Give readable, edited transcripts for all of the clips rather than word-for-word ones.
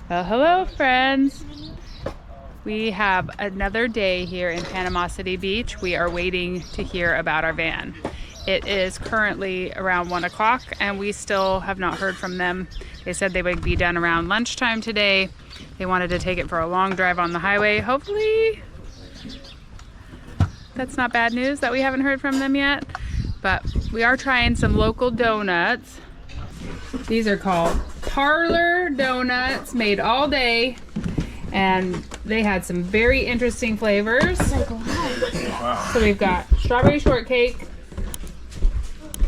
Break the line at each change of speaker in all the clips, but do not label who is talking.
Well, hello friends. We have another day here in Panama City Beach. We are waiting to hear about our van. It is currently around 1 o'clock and we still have not heard from them. They said they would be done around lunchtime today. They wanted to take it for a long drive on the highway. Hopefully that's not bad news that we haven't heard from them yet, but we are trying some local donuts. These are called parlor donuts, made all day, and they had some very interesting flavors.
Wow.
So we've got strawberry shortcake,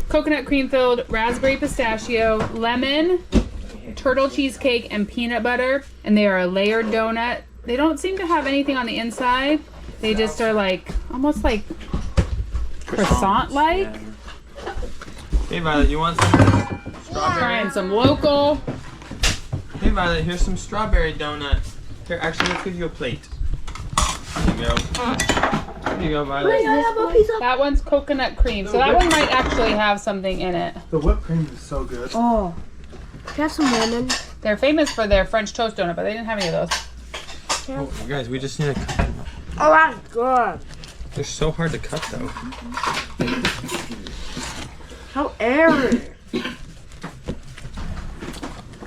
coconut cream filled, raspberry pistachio, lemon, turtle cheesecake, and peanut butter. And they are a layered donut. They don't seem to have anything on the inside. They just are like, almost like croissant-like.
Hey Violet, you want some strawberry?
Trying some local.
Hey Violet, here's some strawberry donut. Here, actually, let's give you a plate. There you go. There you go, Violet.
That one's coconut cream, so that one might actually have something in it.
The whipped cream is so good.
Oh, have some lemon.
They're famous for their French toast donut, but they didn't have any of those.
Oh, guys, we just need to cut them up.
Oh, that's good.
They're so hard to cut, though.
How airy.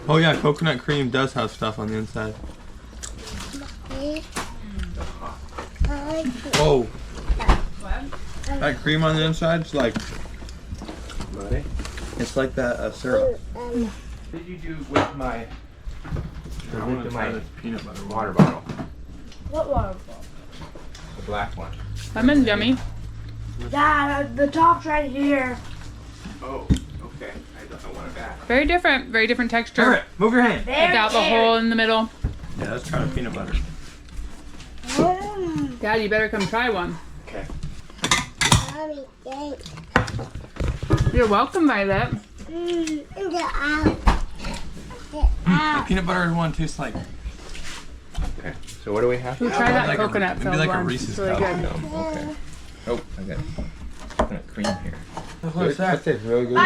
Oh yeah, coconut cream does have stuff on the inside. Whoa. That cream on the inside's like... It's like that syrup.
What did you do with my
peanut butter
water bottle?
What water?
The black one.
Lemon's yummy.
Dad, the top's right here.
Oh, okay. I want it back.
Very different texture.
Alright, move your hand.
Without the hole in the middle.
Yeah, let's try the peanut butter.
Dad, you better come try one.
Okay.
You're welcome, Violet.
The peanut butter one tastes like...
Okay. So what do we have?
Ooh, try that
like
coconut
maybe
filled
like a
one.
Reese's
It's really
cup.
good.
Okay. Oh, I got coconut cream here.
What's that?
That's really good.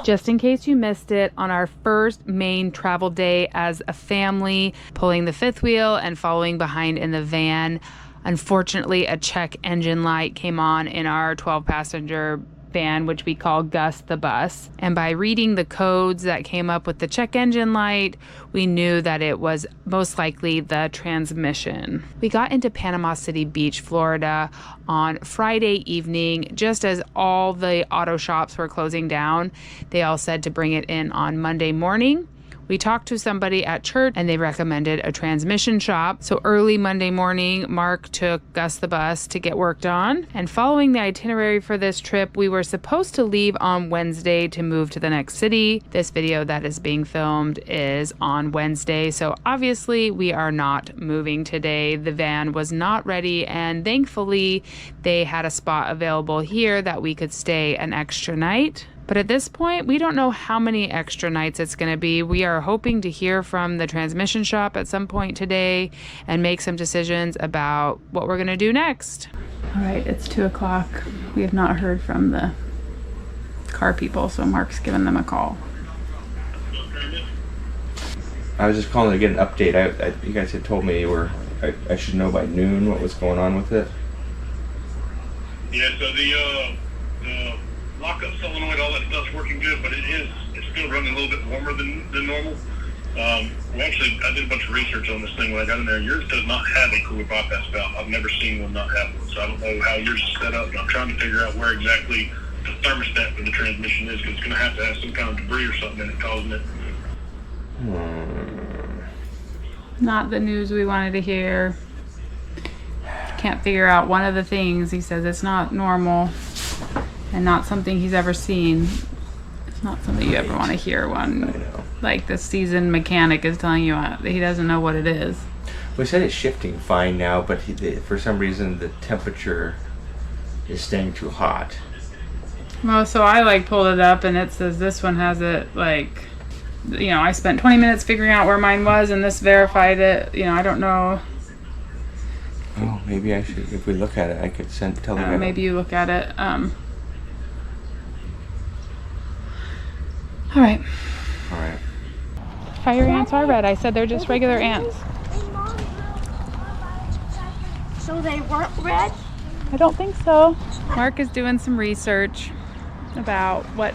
Just in case you missed it, on our first main travel day as a family, pulling the fifth wheel and following behind in the van, unfortunately a check engine light came on in our 12-passenger van, which we call Gus the bus. And by reading the codes that came up with the check engine light, we knew that it was most likely the transmission. We got into Panama City Beach, Florida on Friday evening, just as all the auto shops were closing down. They all said to bring it in on Monday morning. We talked to somebody at church and they recommended a transmission shop. So early Monday morning, Mark took Gus the bus to get worked on. And following the itinerary for this trip, we were supposed to leave on Wednesday to move to the next city. This video that is being filmed is on Wednesday. So obviously we are not moving today. The van was not ready and thankfully they had a spot available here that we could stay an extra night. But at this point, we don't know how many extra nights it's going to be. We are hoping to hear from the transmission shop at some point today and make some decisions about what we're going to do next. All right, it's 2 o'clock. We have not heard from the car people, so Mark's giving them a call.
I was just calling to get an update. You guys had told me I should know by noon what was going on with it.
Yeah, so the lockup solenoid, all that stuff's working good, but it's still running a little bit warmer than normal. I did a bunch of research on this thing when I got in there. Yours does not have a cooler bypass valve. I've never seen one not have one, so I don't know how yours is set up, but I'm trying to figure out where exactly the thermostat for the transmission is, because it's going to have some kind of debris or something in it causing it.
Not the news we wanted to hear. Can't figure out one of the things. He says it's not normal. And not something he's ever seen. It's not something you ever want to hear when, like, the seasoned mechanic is telling you he doesn't know what it is.
We said it's shifting fine now, but for some reason the temperature is staying too hot.
Well, so I pulled it up and it says this one has it I spent 20 minutes figuring out where mine was and this verified it. I don't know.
Oh, maybe I should, if we look at it, I could tell them.
Maybe you look at it. All right.
All right.
fire ants are red. I said they're just regular ants.
So they weren't red?
I don't think so. Mark is doing some research about what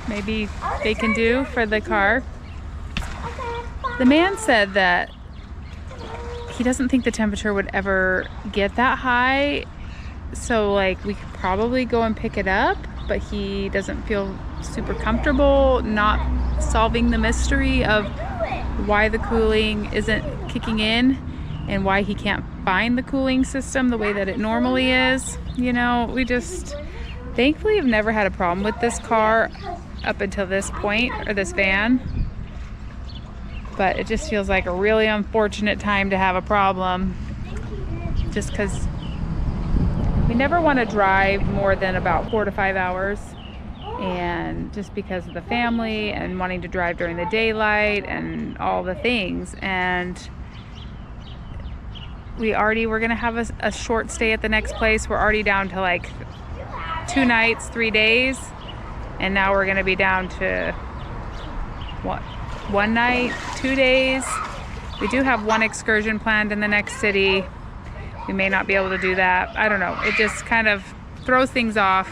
maybe they can do for the car. The man said that he doesn't think the temperature would ever get that high. So like we could probably go and pick it up, but he doesn't feel super comfortable not solving the mystery of why the cooling isn't kicking in and why he can't find the cooling system the way that it normally is. You know, we just thankfully have never had a problem with this car up until this point, or this van. But it just feels like a really unfortunate time to have a problem, just because we never want to drive more than about 4 to 5 hours, and just because of the family and wanting to drive during the daylight and all the things. And we already were gonna have a short stay at the next place. We're already down to like 2 nights, 3 days, and now we're gonna be down to what, 1 night, 2 days. We do have one excursion planned in the next city. We may not be able to do that. I don't know. It just kind of throws things off.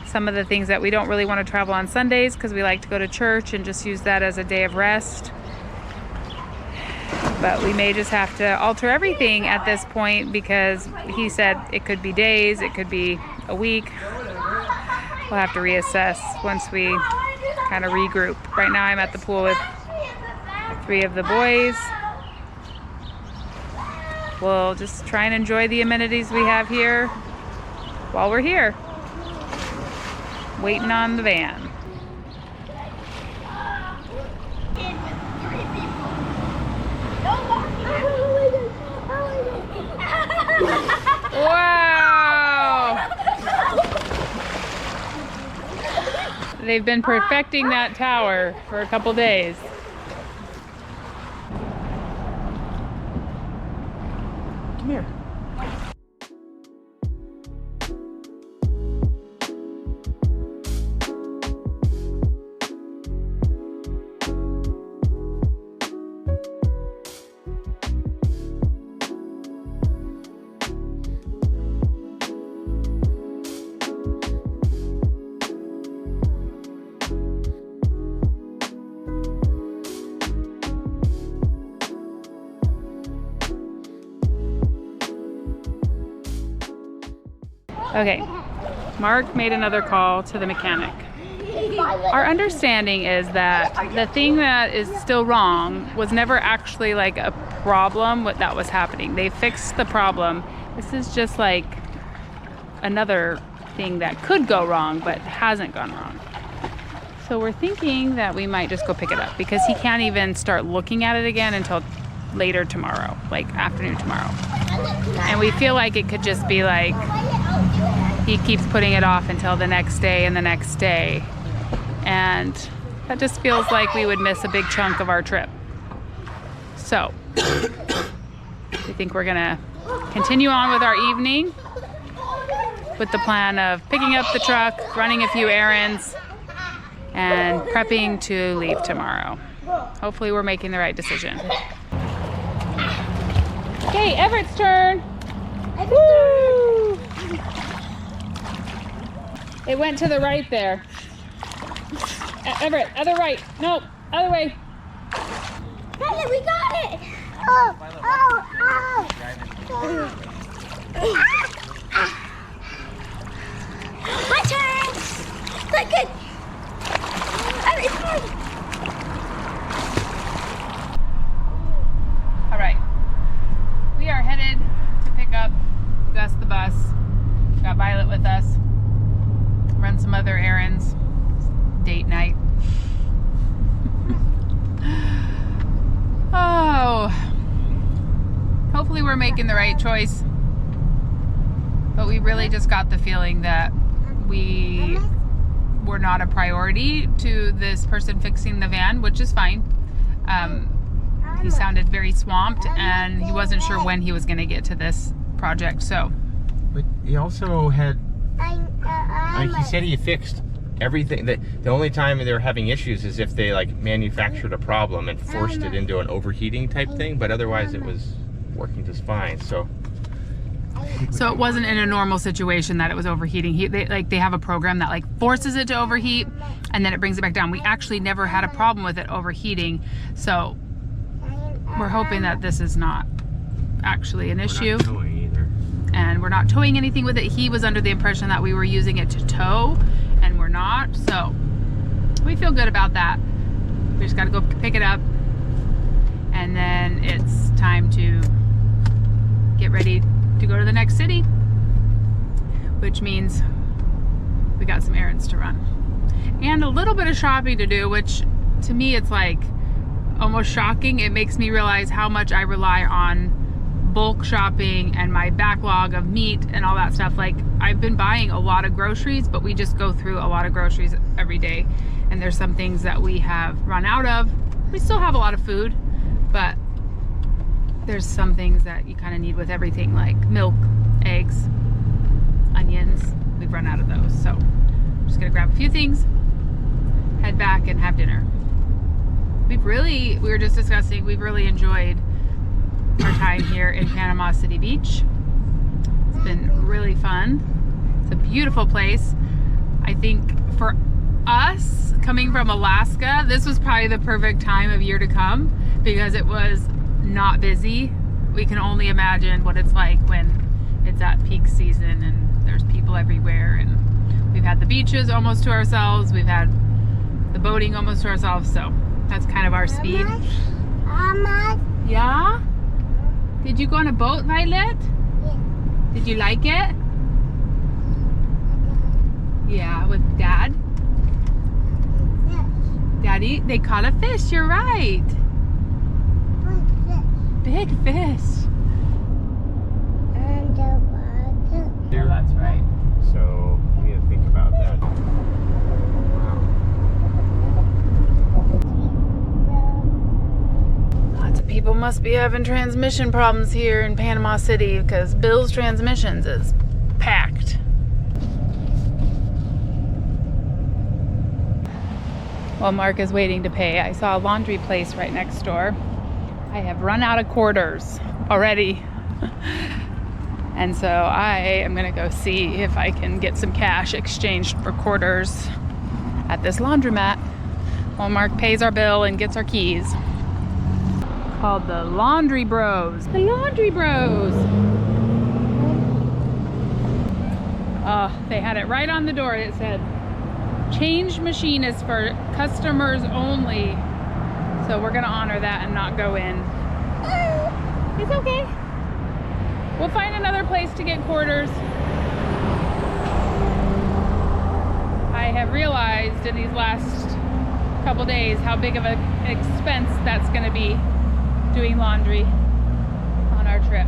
Some of the things that we don't really want to travel on Sundays because we like to go to church and just use that as a day of rest. But we may just have to alter everything at this point, because he said it could be days, it could be a week. We'll have to reassess once we kind of regroup. Right now I'm at the pool with 3 of the boys. We'll just try and enjoy the amenities we have here while we're here, waiting on the van. Wow! They've been perfecting that tower for a couple days. Come here. Okay, Mark made another call to the mechanic. Our understanding is that the thing that is still wrong was never actually like a problem that was happening. They fixed the problem. This is just like another thing that could go wrong but hasn't gone wrong. So we're thinking that we might just go pick it up, because he can't even start looking at it again until later tomorrow, like afternoon tomorrow. And we feel like it could just be like he keeps putting it off until the next day and the next day. And that just feels like we would miss a big chunk of our trip. So we think we're gonna continue on with our evening with the plan of picking up the truck, running a few errands, and prepping to leave tomorrow. Hopefully we're making the right decision. Okay, Everett's turn. Woo! It went to the right there. Everett, other right. No, other way.
Violet, we got it! Oh, oh, oh! My turn! Look at...
All right. We are headed to pick up Gus the bus. We've got Violet with us. Run some other errands. Date night. Oh. Hopefully we're making the right choice. But we really just got the feeling that we were not a priority to this person fixing the van, which is fine. He sounded very swamped, and he wasn't sure when he was going to get to this project. So,
but he also had, like he said, he fixed
everything. The only time they were having issues is if they like manufactured a problem and forced it into an overheating type thing, but otherwise it was working just fine. So
it wasn't in a normal situation that it was overheating. They have a program that like forces it to overheat and then it brings it back down. We actually never had a problem with it overheating, so we're hoping that this is not actually an issue. And we're not towing anything with it. He was under the impression that we were using it to tow, and we're not, so we feel good about that. We just got to go pick it up, and then it's time to get ready to go to the next city, which means we got some errands to run and a little bit of shopping to do, which to me it's like almost shocking. It makes me realize how much I rely on bulk shopping and my backlog of meat and all that stuff. Like, I've been buying a lot of groceries, but we just go through a lot of groceries every day, and there's some things that we have run out of. We still have a lot of food, but there's some things that you kind of need with everything, like milk, eggs, onions. We've run out of those, so I'm just gonna grab a few things, head back and have dinner. We were just discussing, we've really enjoyed our time here in Panama City Beach. It's been really fun. It's a beautiful place. I think for us, coming from Alaska, this was probably the perfect time of year to come because it was not busy. We can only imagine what it's like when it's at peak season and there's people everywhere, and we've had the beaches almost to ourselves. We've had the boating almost to ourselves, so that's kind of our speed. Yeah? Did you go on a boat, Violet?
Yeah.
Did you like it? Yeah, with Dad? Daddy, they caught a fish, you're right. Big fish.
Yeah, that's right. So we need to think about that.
Lots of people must be having transmission problems here in Panama City because Bill's Transmissions is packed. While Mark is waiting to pay, I saw a laundry place right next door. I have run out of quarters already. And so I am gonna go see if I can get some cash exchanged for quarters at this laundromat while Mark pays our bill and gets our keys. Called the Laundry Bros. The Laundry Bros. They had it right on the door. It said, change machine is for customers only. So we're gonna honor that and not go in. It's okay. We'll find another place to get quarters. I have realized in these last couple days how big of an expense that's gonna be doing laundry on our trip.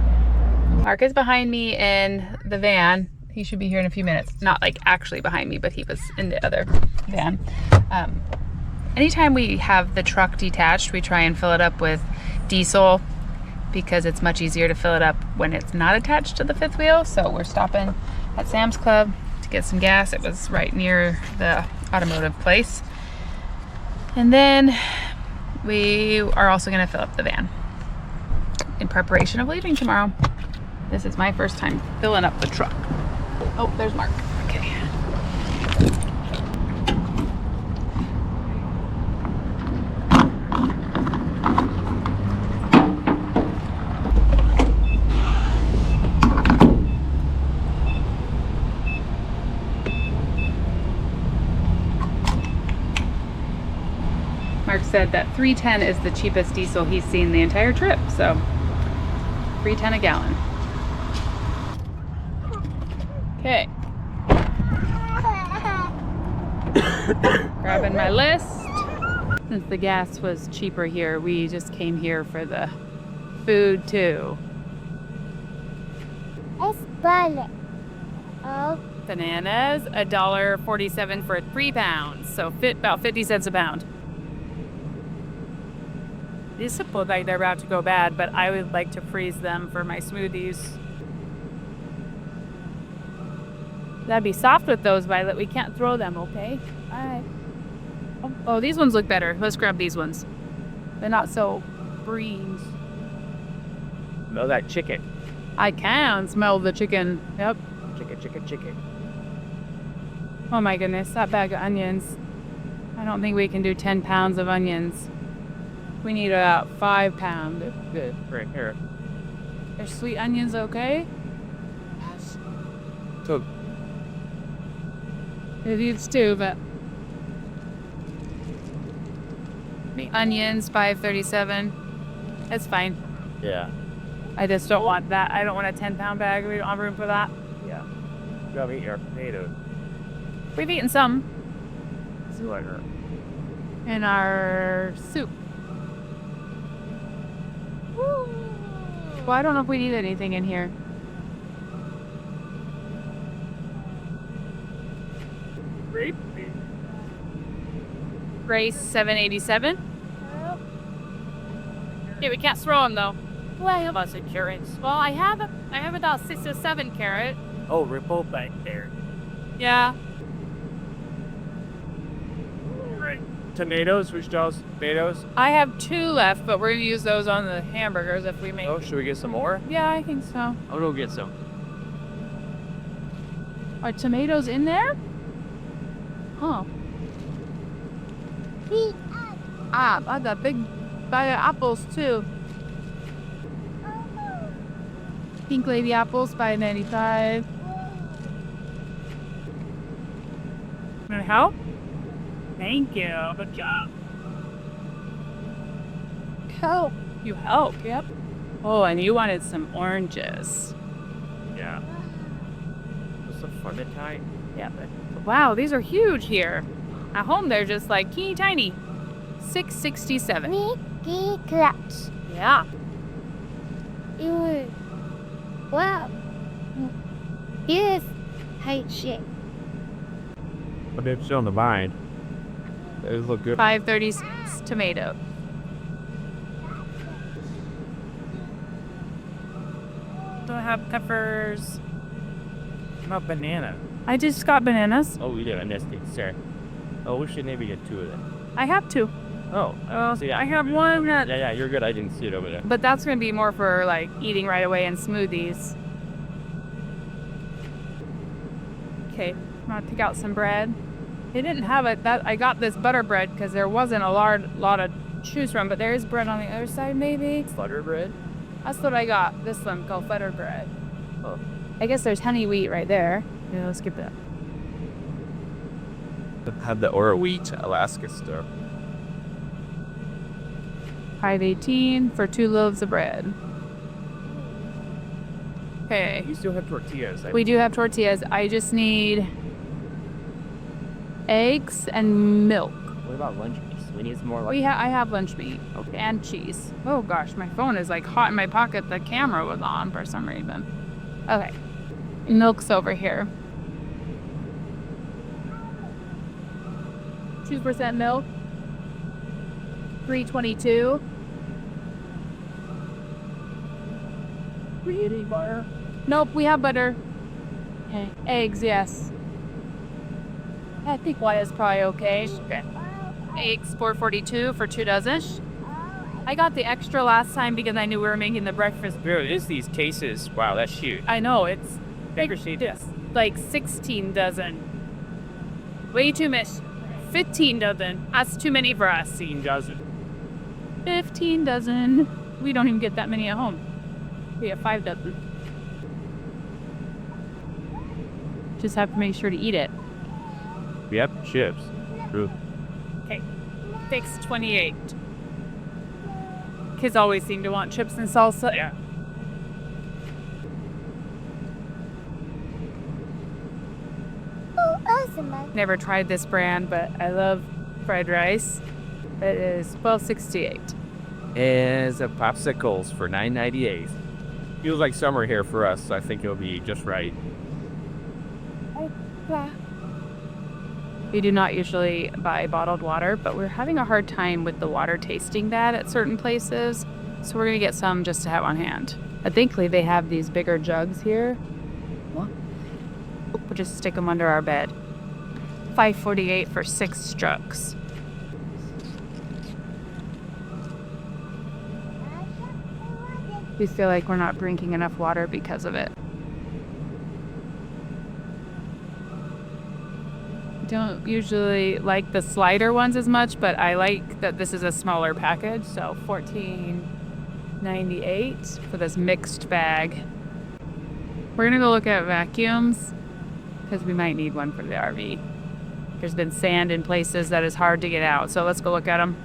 Mark is behind me in the van. He should be here in a few minutes. Not like actually behind me, but he was in the other van. Anytime we have the truck detached, we try and fill it up with diesel because it's much easier to fill it up when it's not attached to the fifth wheel. So we're stopping at Sam's Club to get some gas. It was right near the automotive place. And then we are also gonna fill up the van in preparation of leaving tomorrow. This is my first time filling up the truck. Oh, there's Mark. Okay. Mark said that $3.10 is the cheapest diesel he's seen the entire trip, so $3.10 a gallon. Okay. Grabbing my list. Since the gas was cheaper here, we just came here for the food too.
It's bullet. Oh.
Bananas, $1.47 for 3 pounds, so about 50 cents a pound. These look like they're about to go bad, but I would like to freeze them for my smoothies. That'd be soft with those, Violet. We can't throw them, okay? Alright. Oh, these ones look better. Let's grab these ones. They're not so green.
Smell that chicken.
I can smell the chicken. Yep.
Chicken.
Oh my goodness, that bag of onions. I don't think we can do 10 pounds of onions. We need about 5 pounds.
Good. Right here.
Are sweet onions okay?
So,
It needs too, but the onions, $5.37. That's fine.
yeah.
I just don't want that. I don't want a 10-pound bag. We don't have room for that.
Yeah. You gotta eat your potatoes.
We've eaten some
Like
in our soup. Well, I don't know if we need anything in here. Grace, $7.87. Yeah, we can't throw them though. Well, I have lots of carrots. Well, I have about 6 or 7 carrots.
oh, ripple back there.
Yeah.
Tomatoes, which does tomatoes?
I have 2 left, but we're gonna use those on the hamburgers if we make.
Oh, should we get some more?
Yeah, I think so.
I'll go get some.
Are tomatoes in there? Huh. I got big bag of apples too. Pink lady apples, $5.95. Can I help? Thank you. Good job. Help. You help, yep. Oh, and you wanted some oranges.
Yeah. What's the fun at time?
Yeah, but wow, these are huge here. At home, they're just like teeny tiny. $6.67.
Mickey clutch.
Yeah.
Wow. Here's height shape.
But it's still on the vine. Those look good.
$5.36 tomato. Don't have peppers.
Not banana.
I just got bananas.
Oh, we did. I missed it. Sorry. Oh, we should maybe get 2 of them.
I have 2.
Oh. See,
I have 1 that.
Yeah, you're good. I didn't see it over there.
But that's gonna be more for like eating right away and smoothies. Okay, I'm gonna pick out some bread. They didn't have it. That I got this butter bread because there wasn't a lot of choose from, but there is bread on the other side maybe.
Butter bread?
That's what I got. This one called butter bread.
Oh.
I guess there's honey wheat right there. Yeah, let's skip that.
Have the or wheat Alaska stuff.
$5.18 for 2 loaves of bread. Okay.
You still have tortillas.
We do have tortillas. I just need eggs and milk.
What about lunch meat? We need some more lunch.
I have lunch meat. Okay. And cheese. Oh gosh, my phone is like hot in my pocket. The camera was on for some reason. Okay. Milk's over here. 2% milk. $3.22.
We eating butter?
Nope, we have butter. Okay. Eggs, yes. I think Y is probably okay. Okay. Eggs, $4.42 for 2 dozen. I got the extra last time because I knew we were making the breakfast.
There is these cases. Wow, that's huge.
I know, it's
Bigger sheet.
Yes, like 16 dozen. Way too much. 15 dozen. That's too many for us.
15 dozen.
15 dozen. We don't even get that many at home. We have 5 dozen. Just have to make sure to eat it.
Yep, chips. True.
Okay. $6.28. Kids always seem to want chips and salsa.
Yeah.
Oh, awesome.
Never tried this brand, but I love fried rice. It is $12.68.
Is a popsicles for $9.98. Feels like summer here for us, so I think it'll be just right.
We do not usually buy bottled water, but we're having a hard time with the water tasting bad at certain places. So we're going to get some just to have on hand. But thankfully they have these bigger jugs here. We'll just stick them under our bed.
$5.48 for 6 strokes. We feel like we're not drinking enough water because of it. Don't usually like the slider ones as much, but I like that this is a smaller package, so $14.98 for this mixed bag. We're gonna go look at vacuums because we might need one for the RV. There's been sand in places that is hard to get out, so let's go look at them.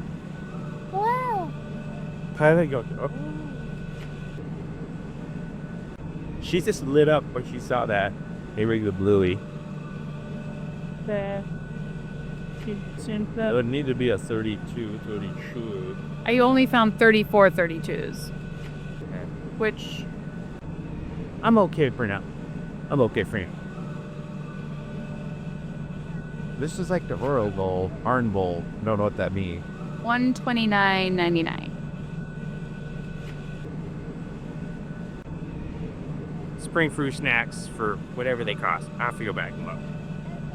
Wow.
How did they go? Oh. She just lit up when she saw that. Hey, the bluey.
There.
It would need to be a 32, 32.
I only found 34 32s.
Okay.
Which,
I'm okay for now. I'm okay for now. This is like the Royal Bowl, Arn Bowl. Don't know what that means.
$129.99.
Spring fruit snacks for whatever they cost. I have to go back and look.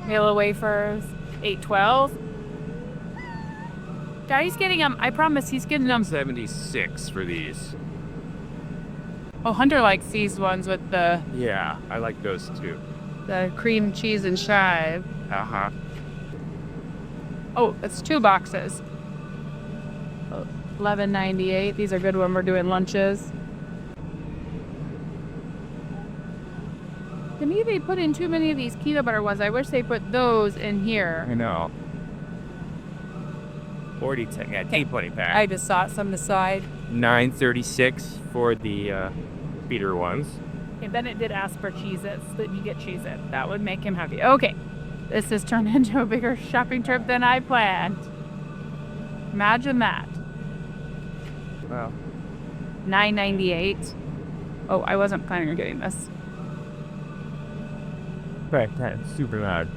Halo wafers, $8.12. Daddy's getting them. I promise he's getting them.
76 for these.
Oh, Hunter likes these ones with the
Yeah, I like those too.
cream cheese and chive.
Uh-huh.
Oh, it's 2 boxes. $11.98. These are good when we're doing lunches. To me, they put in too many of these peanut butter ones. I wish they put those in here.
I know. 40, yeah, 20 pack.
I just saw it some aside.
$9.36 for the beater ones.
Okay, Bennett did ask for Cheez-Its, that you get Cheez-It. That would make him happy. Okay, this has turned into a bigger shopping trip than I planned. Imagine that.
Wow.
$9.98. Oh, I wasn't planning on getting this.
Right, that's super loud.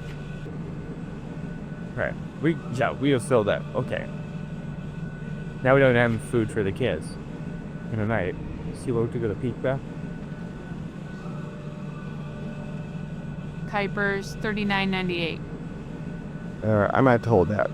Right, we have filled that. Okay. Now we don't have food for the kids in the night. See what we go to peek back.
Kuipers, $39.98.
I might have to hold that.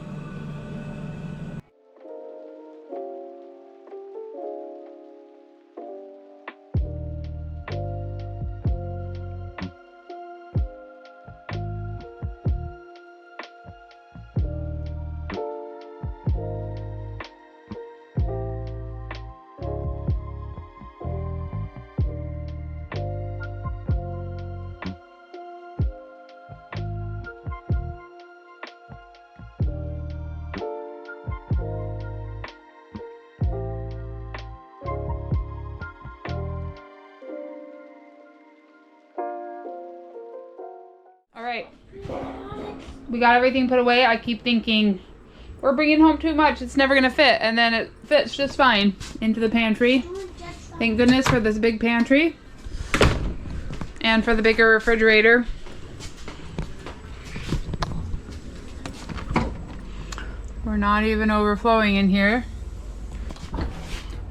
All right, we got everything put away. I keep thinking we're bringing home too much. It's never gonna fit, and then it fits just fine into the pantry. Thank goodness for this big pantry and for the bigger refrigerator. We're not even overflowing in here,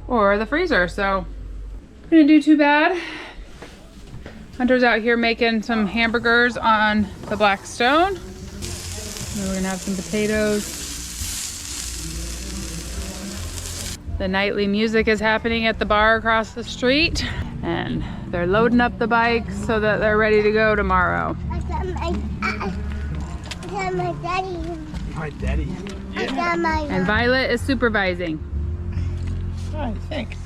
or the freezer, so didn't do too bad. Hunter's out here making some hamburgers on the black stone. And we're gonna have some potatoes. The nightly music is happening at the bar across the street, and they're loading up the bikes so that they're ready to go tomorrow.
I got my daddy.
My daddy.
I got my
And Violet is supervising.
Oh, thanks.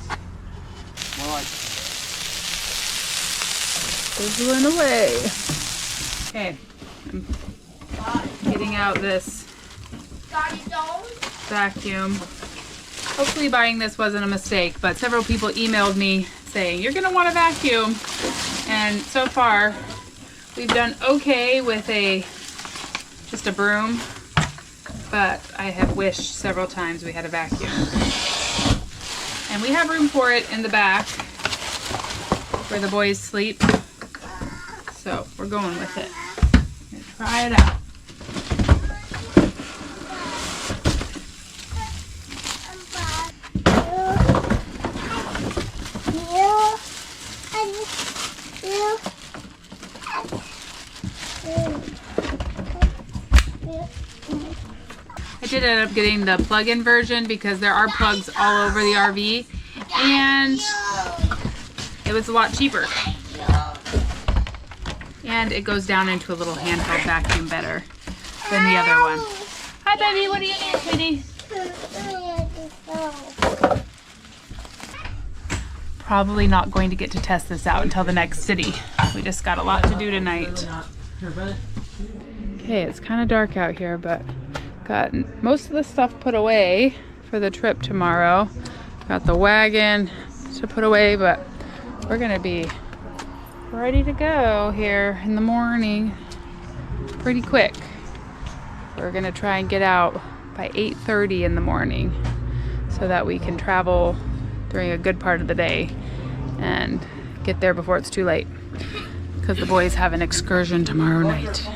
Sizzling away. Okay, I'm getting out this vacuum. Hopefully buying this wasn't a mistake, but several people emailed me saying, you're gonna want a vacuum. And so far, we've done okay with just a broom, but I have wished several times we had a vacuum. And we have room for it in the back where the boys sleep. So we're going with it. Gonna try it out. did end up getting the plug-in version because there are plugs all over the RV, and it was a lot cheaper. And it goes down into a little handheld vacuum better than the other one. Hi, baby. What do you need, sweetie? Probably not going to get to test this out until the next city. We just got a lot to do tonight. Okay, it's kind of dark out here, but got most of the stuff put away for the trip tomorrow. Got the wagon to put away, but we're gonna be ready to go here in the morning pretty quick. We're gonna try and get out by 8:30 in the morning so that we can travel during a good part of the day and get there before it's too late, because the boys have an excursion tomorrow night.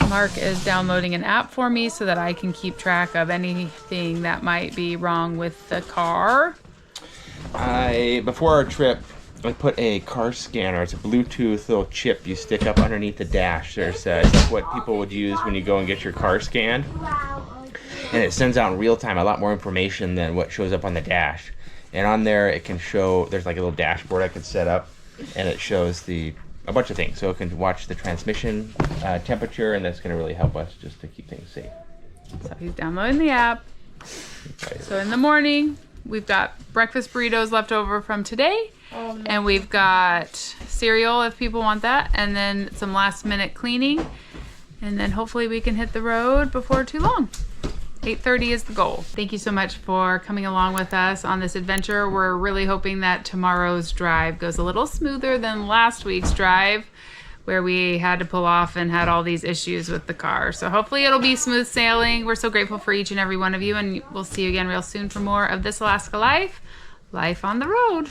Mark is downloading an app for me so that I can keep track of anything that might be wrong with the car.
Before our trip, I put a car scanner. It's a Bluetooth little chip you stick up underneath the dash. It's like what people would use when you go and get your car scanned. And it sends out in real time a lot more information than what shows up on the dash. And on there it can show, there's like a little dashboard I could set up, and it shows a bunch of things. So it can watch the transmission temperature, and that's going to really help us just to keep things safe.
So he's downloading the app. So in the morning, we've got breakfast burritos left over from today. And we've got cereal if people want that. And then some last minute cleaning. And then hopefully we can hit the road before too long. 8:30 is the goal. Thank you so much for coming along with us on this adventure. We're really hoping that tomorrow's drive goes a little smoother than last week's drive, where we had to pull off and had all these issues with the car. So hopefully it'll be smooth sailing. We're so grateful for each and every one of you, and we'll see you again real soon for more of This Alaska Life, Life on the Road.